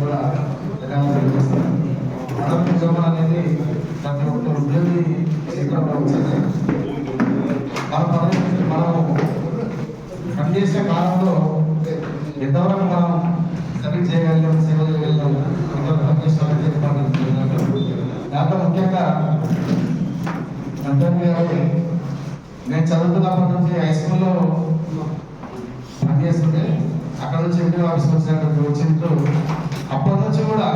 కూడా ఉద్యోగం అనేది ప్రతి ఒక్క ఉద్యోగి క్షేత్రంలో వచ్చింది. మనం పనిచేసే కాలంలో ఎంతవరకు మనం సర్వీస్ చేయగలిగాం, సేవ చేయగలిగాం, ఎంతవరకు పనిచేసామనేది దాంట్లో ముఖ్యంగా అంతర్గారు నేను చదువుతున్నప్పటి నుంచి హై స్కూల్లో పనిచేస్తుంటే అక్కడ నుంచి ఎంపీ ఆఫీస్కి వచ్చినటువంటి వచ్చినట్లు అప్పటి నుంచి కూడా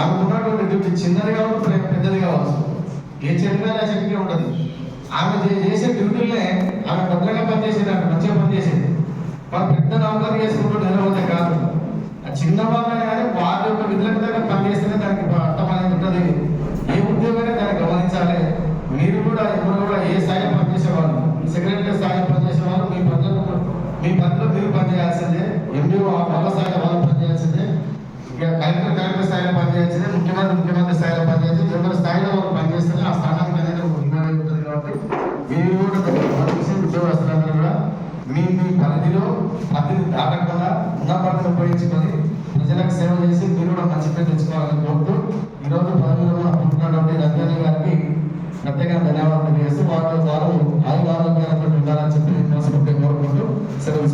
ఆమెకున్నటువంటి డ్యూటీ చిన్నది కావచ్చు, పెద్దది కావచ్చు, ఏ చెట్టుగా చెట్టుగా ఉంటుంది. ఆమె చేసే డ్యూటీలనే ఆమె భద్రంగా పనిచేసేది, ఆమె మంచిగా పనిచేసేది. వాళ్ళు పెద్ద నౌకరీ చేసుకుంటూ నిలబడితే కాదు, ఆ చిన్న వాళ్ళని కానీ వారి యొక్క విధులకు దగ్గర పనిచేస్తేనే దానికి అర్థం అనేది ఉంటుంది. ఏ ఉద్యోగమైనా దాన్ని గమనించాలి. మీరు కూడా ఇప్పుడు కూడా ఏ స్థాయిలో పనిచేసేవాళ్ళు, సెక్రటరీ స్థాయిలో పనిచేసేవాళ్ళు మీ పనిలో మీరు పనిచేయాల్సిందే, ఎండిఓ వాళ్ళ స్థాయిలో వాళ్ళు పనిచేయాల్సిందే, ఇక కలెక్టర్ స్థాయిలో పనిచేయాల్సిందే, ముఖ్యమంత్రి స్థాయిలో పనిచేయాల్సింది. ఎవరి స్థాయిలో వాళ్ళు పనిచేస్తే ఆ స్థానానికి అనేది ఉంటుంది. కాబట్టి మీరు కూడా ఉద్యోగస్తులందరూ కూడా మీ పరిధిలో దాటకుండా ఉన్న పరిధిని ఉపయోగించుకొని ప్రజలకు సేవ చేసి మీరు కూడా మంచి పేరు తెచ్చుకోవాలని కోరుతూ ఈరోజు పదవిలో ఉంటున్నటువంటి రంజాని గారికి ప్రత్యేకంగా ధన్యవాదాలు తెలియజేస్తూ వారు ఆరోగ్యాలతో ఉండాలని చెప్పి కోరుకుంటూ సెలవు.